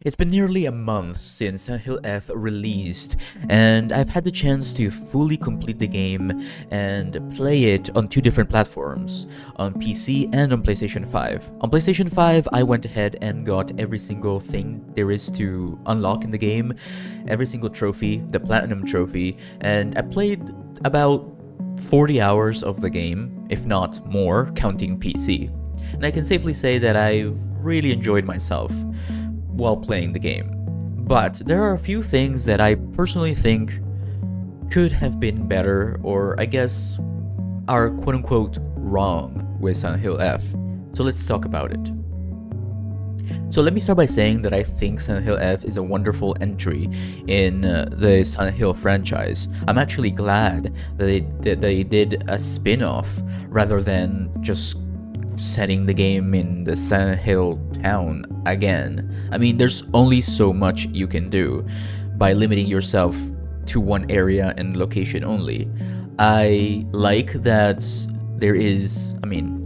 It's been nearly a month since Silent Hill F released, and I've had the chance to fully complete the game and play it on two different platforms, on PC and on PlayStation 5. On PlayStation 5, I went ahead and got every single thing there is to unlock in the game, every single trophy, the Platinum Trophy, and I played about 40 hours of the game, if not more, counting PC. And I can safely say that I really enjoyed myself while playing the game. But there are a few things that I personally think could have been better, or I guess are quote unquote wrong with Silent Hill F. So let's talk about it. So let me start by saying that I think Silent Hill F is a wonderful entry in the Silent Hill franchise. I'm actually glad that they did a spin-off rather than just setting the game in the Silent Hill town again. I mean, there's only so much you can do by limiting yourself to one area and location only. I like that there is,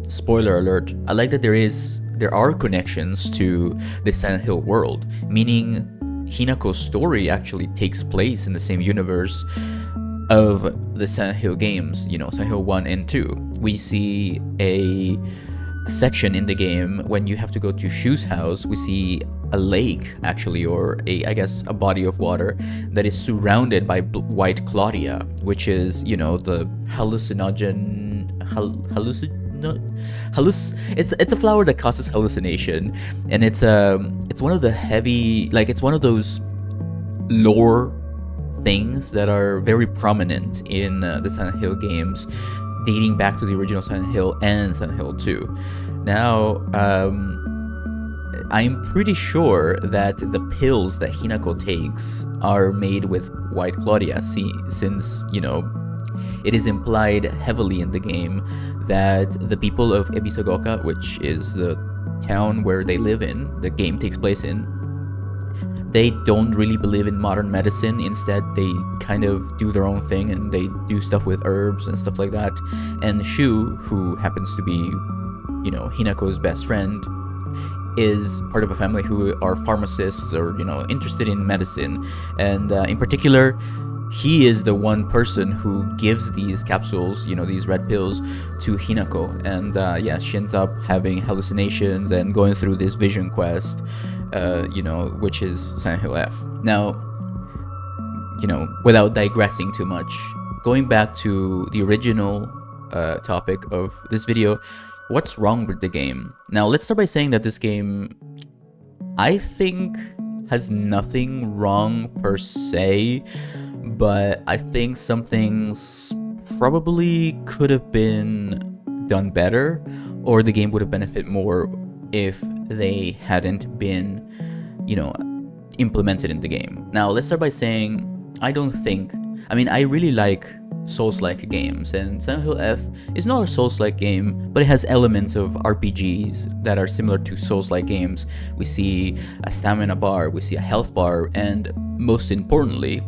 spoiler alert, I like that there are connections to the Silent Hill world, meaning Hinako's story actually takes place in the same universe of the Silent Hill games, Silent Hill 1 and 2. We see a section in the game when you have to go to Shu's house. We see a lake, actually, or a body of water that is surrounded by white Claudia, which is, the it's a flower that causes hallucination, and it's one of the heavy, it's one of those lore things that are very prominent in the Silent Hill games, dating back to the original Silent Hill and Silent Hill 2. Now, I'm pretty sure that the pills that Hinako takes are made with white Claudia, since, it is implied heavily in the game that the people of Ebisagoka, which is the town where they live in, the game takes place in, they don't really believe in modern medicine. Instead, they kind of do their own thing and they do stuff with herbs and stuff like that. And Shu, who happens to be, Hinako's best friend, is part of a family who are pharmacists or, interested in medicine. And in particular, he is the one person who gives these capsules, these red pills, to Hinako. And she ends up having hallucinations and going through this vision quest, which is Silent Hill F. Now, without digressing too much, going back to the original topic of this video, what's wrong with the game? Now, let's start by saying that this game, I think, has nothing wrong per se, but I think some things probably could have been done better, or the game would have benefited more if they hadn't been, implemented in the game. Now, let's start by saying, I really like Souls-like games, and Silent Hill F is not a Souls-like game, but it has elements of RPGs that are similar to Souls-like games. We see a stamina bar, we see a health bar, and most importantly,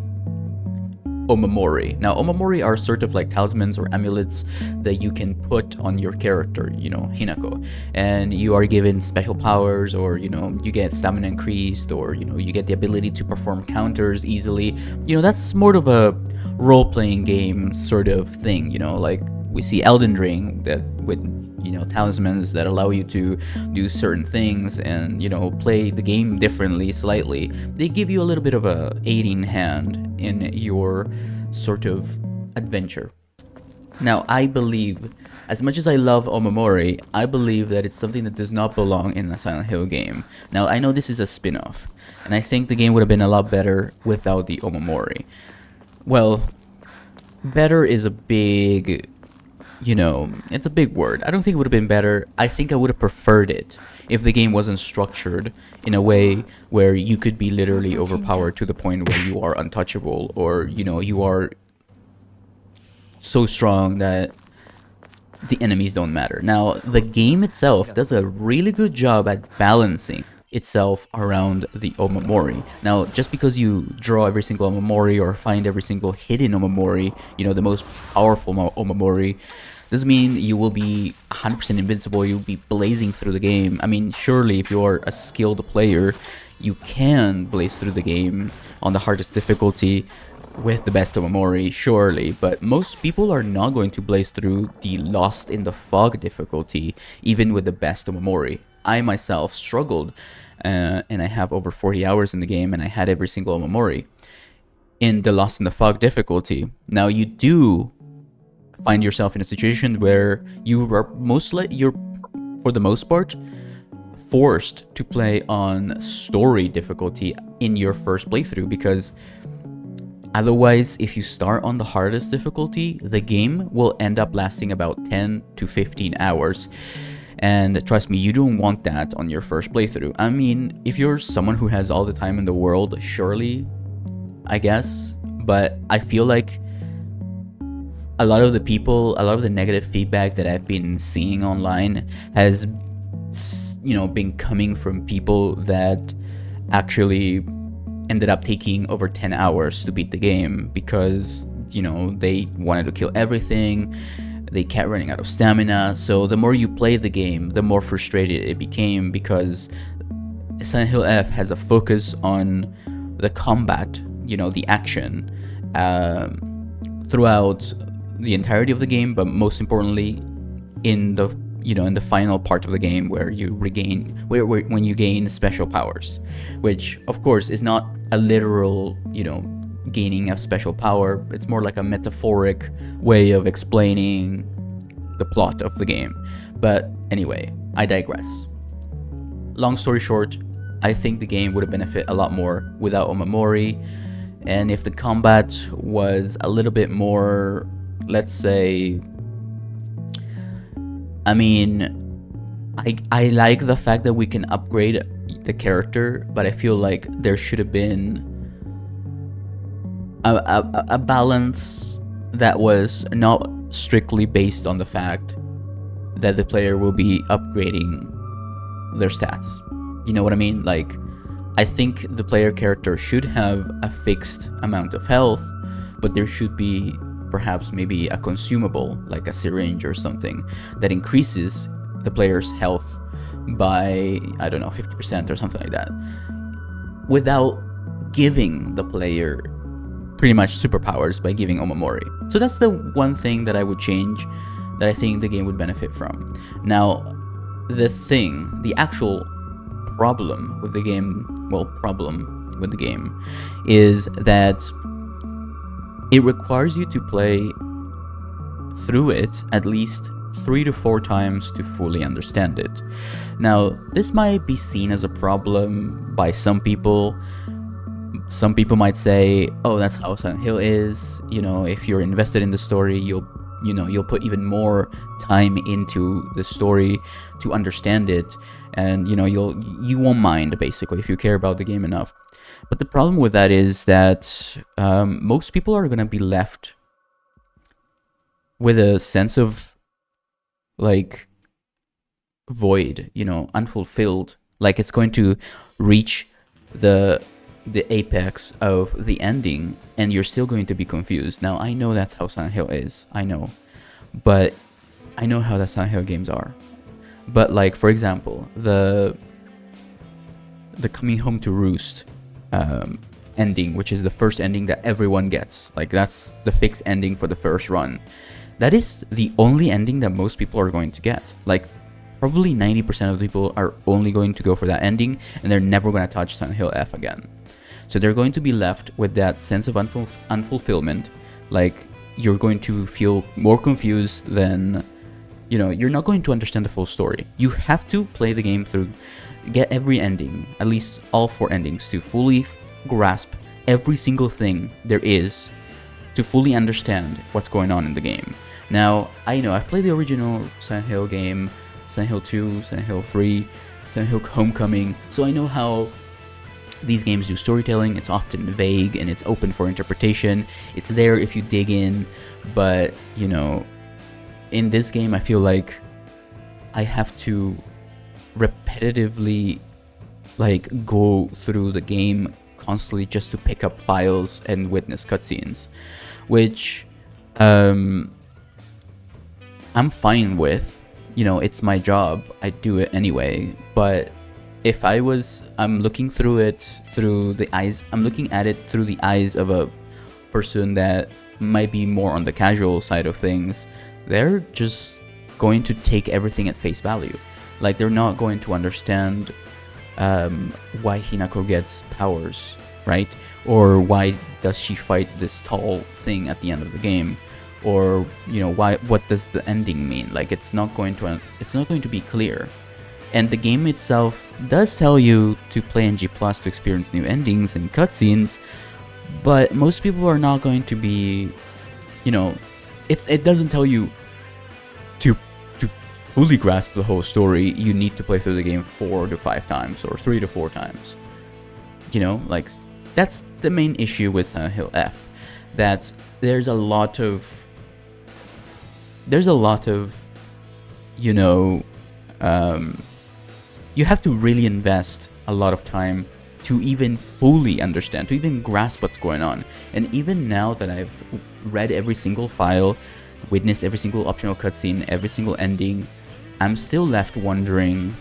Omamori. Now, Omamori are sort of like talismans or amulets that you can put on your character, Hinako. And you are given special powers, or, you get stamina increased, or, you get the ability to perform counters easily. That's more of a role-playing game sort of thing, like we see Elden Ring that with, talismans that allow you to do certain things and, play the game differently slightly. They give you a little bit of a aiding hand in your sort of adventure. Now, I believe, as much as I love Omamori, I believe that it's something that does not belong in a Silent Hill game. Now, I know this is a spin-off, and I think the game would have been a lot better without the Omamori. Well, better is a big, it's a big word. I don't think it would have been better. I think I would have preferred it if the game wasn't structured in a way where you could be literally overpowered to the point where you are untouchable, or, you are so strong that the enemies don't matter. Now, the game itself does a really good job at balancing itself around the Omamori. Now, just because you draw every single Omamori or find every single hidden Omamori, the most powerful Omamori, doesn't mean you will be 100% invincible, you'll be blazing through the game. I mean, surely if you're a skilled player, You can blaze through the game on the hardest difficulty with the best Omamori, surely, but most people are not going to blaze through the Lost in the Fog difficulty, even with the best Omamori. I myself struggled, and I have over 40 hours in the game, and I had every single Omamori in the Lost in the Fog difficulty. Now, you do find yourself in a situation where you're for the most part forced to play on story difficulty in your first playthrough, because otherwise, if you start on the hardest difficulty, the game will end up lasting about 10 to 15 hours. And trust me, you don't want that on your first playthrough. I mean, if you're someone who has all the time in the world, surely, I guess. But I feel like a lot of the negative feedback that I've been seeing online has, been coming from people that actually ended up taking over 10 hours to beat the game because, they wanted to kill everything. They kept running out of stamina. So the more you play the game, the more frustrated it became, because Silent Hill F has a focus on the combat, the action, throughout the entirety of the game, but most importantly in the final part of the game where you when you gain special powers, which of course is not a literal, gaining a special power. It's more like a metaphoric way of explaining the plot of the game. But anyway, I digress. Long story short, I think the game would have benefited a lot more without Omamori, and if the combat was a little bit more, let's say, I like the fact that we can upgrade the character, but I feel like there should have been a balance that was not strictly based on the fact that the player will be upgrading their stats. You know what I mean? Like, I think the player character should have a fixed amount of health, but there should be perhaps maybe a consumable, like a syringe or something, that increases the player's health by, I don't know, 50% or something like that, without giving the player pretty much superpowers by giving Omamori. So that's the one thing that I would change, that I think the game would benefit from. Now, the actual problem with the game, is that it requires you to play through it at least 3 to 4 times to fully understand it. Now, this might be seen as a problem by some people. Some people might say, oh, that's how Silent Hill is. If you're invested in the story, you'll put even more time into the story to understand it, and you won't mind, basically, if you care about the game enough. But the problem with that is that most people are going to be left with a sense of, like, void, unfulfilled. Like, it's going to reach the apex of the ending, and you're still going to be confused. Now, I know that's how Silent Hill is. I know. But I know how the Silent Hill games are. But, like, for example, the Coming Home to Roost ending, which is the first ending that everyone gets. Like, that's the fixed ending for the first run. That is the only ending that most people are going to get. Like, probably 90% of the people are only going to go for that ending, and they're never going to touch Silent Hill F again. So they're going to be left with that sense of unfulfillment. Like, you're going to feel more confused than, you're not going to understand the full story. You have to play the game through, get every ending, at least all 4 endings, to fully grasp every single thing there is to fully understand what's going on in the game. Now, I know I've played the original Silent Hill game, Silent Hill 2, Silent Hill 3, Silent Hill Homecoming, so I know how these games do storytelling. It's often vague and it's open for interpretation. It's there if you dig in, but in this game I feel like I have to repetitively, like, go through the game constantly just to pick up files and witness cutscenes, which I'm fine with. It's my job, I do it anyway, but if I'm looking through it through the eyes, I'm looking at it through the eyes of a person that might be more on the casual side of things, they're just going to take everything at face value. Like, they're not going to understand why Hinako gets powers, right? Or why does she fight this tall thing at the end of the game? Or, you know, what does the ending mean? Like, it's not going to be clear. And the game itself does tell you to play NG Plus to experience new endings and cutscenes, but most people are not going to be, you know, it doesn't tell you to fully grasp the whole story. You need to play through the game 4 to 5 times or 3 to 4 times. You know, like, that's the main issue with Silent Hill F, that there's a lot of, you know, you have to really invest a lot of time to even fully understand, to even grasp what's going on. And even now that I've read every single file, witnessed every single optional cutscene, every single ending, I'm still left wondering,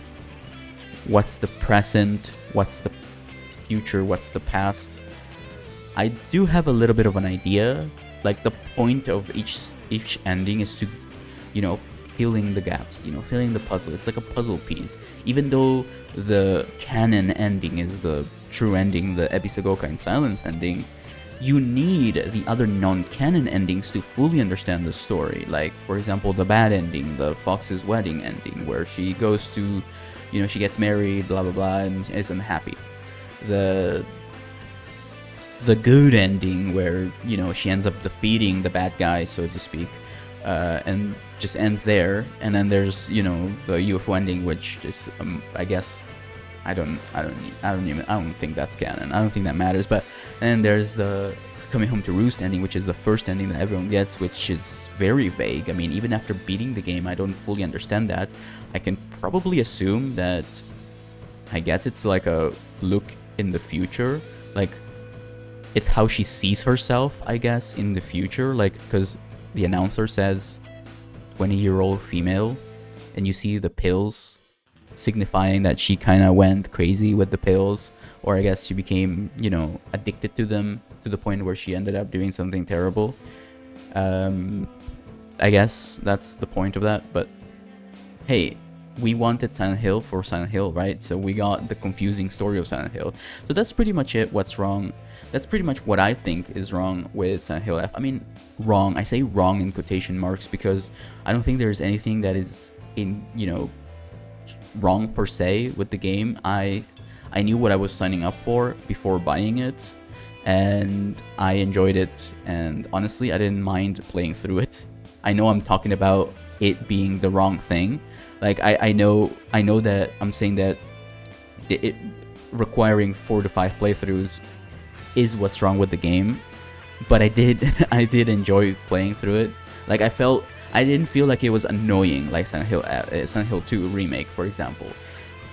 what's the present, what's the future, what's the past? I do have a little bit of an idea. Like, the point of each ending is to, you know, filling the gaps, you know, filling the puzzle. It's like a puzzle piece. Even though the canon ending is the true ending, the Ebisagoka and Silence ending, you need the other non-canon endings to fully understand the story. Like, for example, the bad ending, the Fox's wedding ending, where she goes to, you know, she gets married, blah blah blah, and is unhappy. The good ending, where, you know, she ends up defeating the bad guy, so to speak, and just ends there. And then there's, you know, the UFO ending, which is, I guess, I don't think that's canon. I don't think that matters. But then there's the Coming Home to Roost ending, which is the first ending that everyone gets, which is very vague. I mean, even after beating the game, I don't fully understand that. I can probably assume that, I guess it's like a look in the future. Like, it's how she sees herself, I guess, in the future. Like, because the announcer says 20-year-old female, and you see the pills, signifying that she kind of went crazy with the pills, or I guess she became, you know, addicted to them to the point where she ended up doing something terrible. I guess that's the point of that. But hey, we wanted Silent Hill for Silent Hill, right? So we got the confusing story of Silent Hill. So that's pretty much it. What's wrong? That's pretty much what I think is wrong with Silent Hill F. I mean, wrong. I say wrong in quotation marks because I don't think there's anything that is wrong per se with the game. I knew what I was signing up for before buying it, and I enjoyed it, and honestly, I didn't mind playing through it. I know I'm talking about it being the wrong thing. Like, I know that I'm saying that it requiring 4 to 5 playthroughs is what's wrong with the game, but I did enjoy playing through it. Like, I didn't feel like it was annoying like Silent Hill 2 Remake, for example.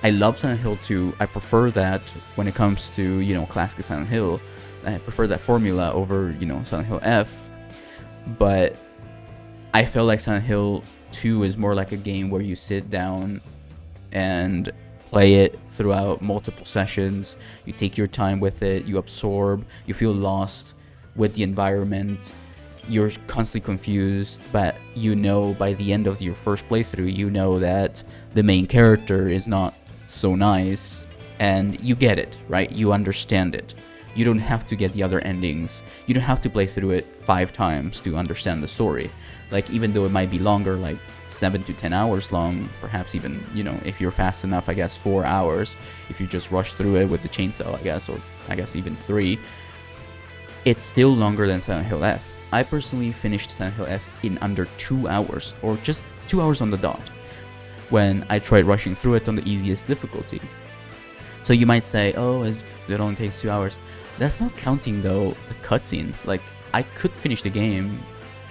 I love Silent Hill 2. I prefer that when it comes to, you know, classic Silent Hill. I prefer that formula over, you know, Silent Hill F. But I felt like Silent Hill 2 is more like a game where you sit down and play it throughout multiple sessions. You take your time with it, you absorb, you feel lost with the environment. You're constantly confused, but you know by the end of your first playthrough, you know that the main character is not so nice, and you get it, right? You understand it. You don't have to get the other endings. You don't have to play through it 5 times to understand the story. Like, even though it might be longer, like 7 to 10 hours long, perhaps even, you know, if you're fast enough, I guess 4 hours, if you just rush through it with the chainsaw, I guess, or I guess even 3, it's still longer than Silent Hill F. I personally finished Silent Hill F in under 2 hours, or just 2 hours on the dot, when I tried rushing through it on the easiest difficulty. So you might say, oh, it only takes 2 hours. That's not counting, though, the cutscenes. Like, I could finish the game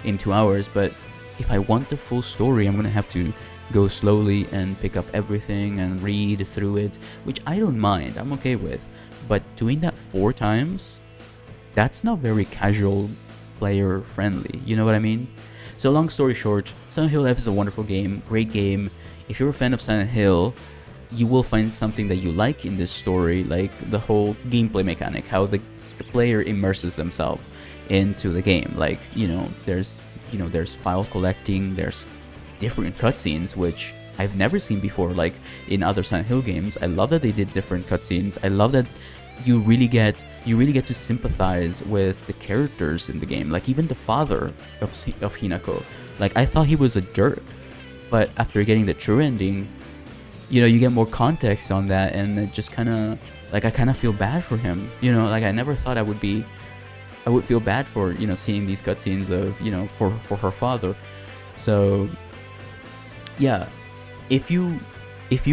in 2 hours, but if I want the full story, I'm gonna have to go slowly and pick up everything and read through it, which I don't mind, I'm okay with. But doing that 4 times, that's not very casual player friendly, you know what I mean? So long story short, Silent Hill F is a wonderful game, great game. If you're a fan of Silent Hill, you will find something that you like in this story, like the whole gameplay mechanic, how the player immerses themselves into the game. Like, there's file collecting, there's different cutscenes, which I've never seen before, like in other Silent Hill games. I love that they did different cutscenes. I love that you really get to sympathize with the characters in the game. Like even the father of Hinako. Like I thought he was a jerk, but after getting the true ending, you get more context on that, and it just kind of like I kind of feel bad for him. Like I never thought I would feel bad for seeing these cutscenes of for her father. So yeah, if you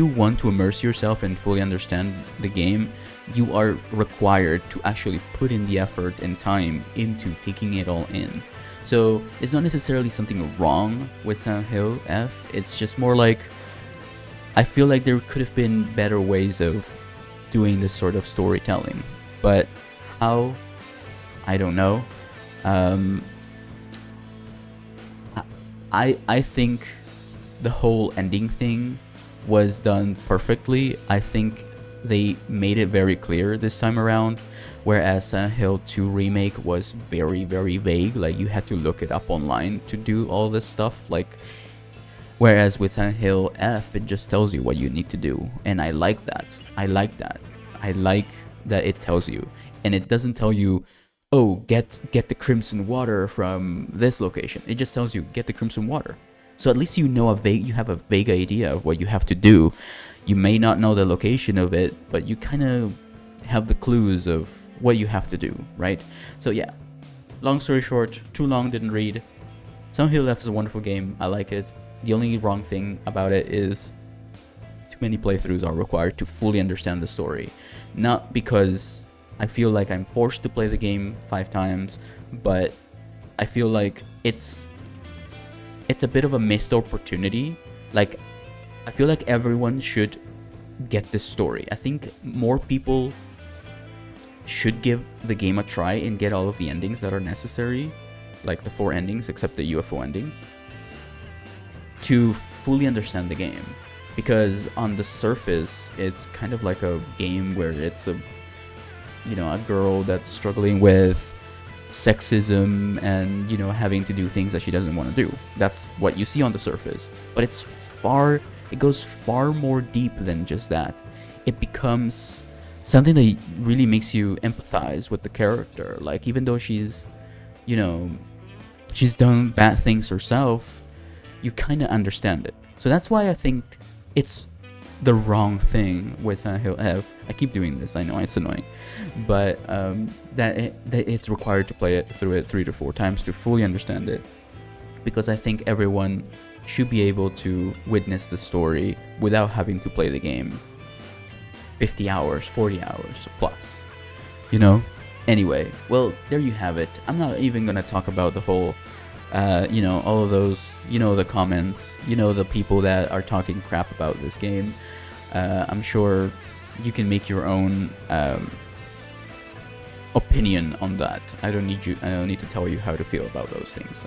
want to immerse yourself and fully understand the game, you are required to actually put in the effort and time into taking it all in. So it's not necessarily something wrong with Silent Hill F, it's just more like I feel like there could have been better ways of doing this sort of storytelling, but how, I don't know. I think the whole ending thing was done perfectly. I think they made it very clear this time around, whereas Silent Hill 2 Remake was very, very vague. Like you had to look it up online to do all this stuff. Like, whereas with Silent Hill F, it just tells you what you need to do, and I like that. I like that it tells you, and it doesn't tell you, oh, get the crimson water from this location. It just tells you get the crimson water. So at least you have a vague idea of what you have to do. You may not know the location of it, but you kind of have the clues of what you have to do, right? So yeah, long story short, too long, didn't read. Silent Hill F is a wonderful game. I like it. The only wrong thing about it is too many playthroughs are required to fully understand the story. Not because I feel like I'm forced to play the game 5 times, but I feel like it's a bit of a missed opportunity. Like, I feel like everyone should get this story. I think more people should give the game a try and get all of the endings that are necessary, like the 4 endings except the UFO ending, to fully understand the game. Because on the surface, it's kind of like a game where it's a girl that's struggling with sexism and having to do things that she doesn't want to do. That's what you see on the surface, but it goes far more deep than just that. It becomes something that really makes you empathize with the character. Like, even though she's done bad things herself, you kind of understand it. So that's why I think it's the wrong thing with Silent Hill F. I keep doing this, I know it's annoying, but that it's required to play it through 3 to 4 times to fully understand it, because I think everyone should be able to witness the story without having to play the game 50 hours, 40 hours plus, Anyway, well, there you have it. I'm not even gonna talk about the whole all of those, the comments, the people that are talking crap about this game. I'm sure you can make your own opinion on that. I don't need to tell you how to feel about those things.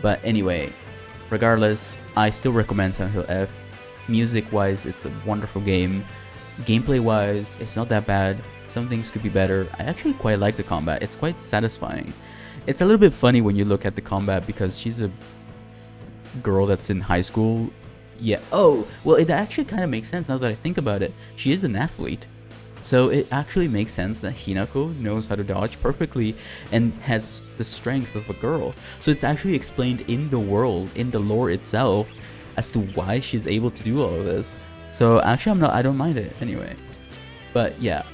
But anyway, regardless, I still recommend Silent Hill F. Music wise, it's a wonderful game. Gameplay wise, it's not that bad. Some things could be better. I actually quite like the combat. It's quite satisfying. It's a little bit funny when you look at the combat, because she's a girl that's in high school. Yeah. Oh, well, it actually kind of makes sense now that I think about it. She is an athlete. So it actually makes sense that Hinako knows how to dodge perfectly and has the strength of a girl. So it's actually explained in the world, in the lore itself, as to why she's able to do all of this. So actually I don't mind it anyway. But yeah,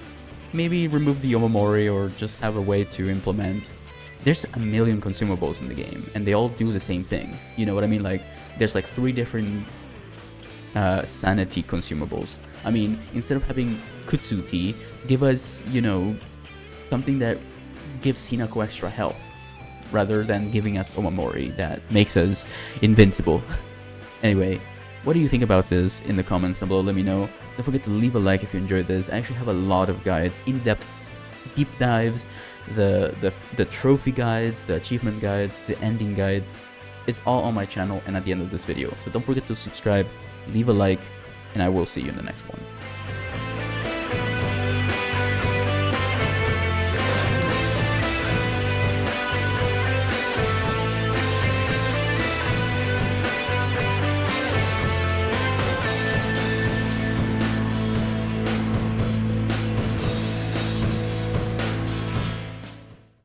maybe remove the Omamori or just have a way to implement. There's a million consumables in the game, and they all do the same thing. You know what I mean? Like, there's like 3 different sanity consumables. Instead of having Kutsuti, give us, something that gives Hinako extra health, rather than giving us Omamori that makes us invincible. Anyway, what do you think about this in the comments down below? Let me know. Don't forget to leave a like if you enjoyed this. I actually have a lot of guides, in-depth deep dives, the trophy guides, the achievement guides, the ending guides. It's all on my channel and at the end of this video. So don't forget to subscribe, leave a like, and I will see you in the next one.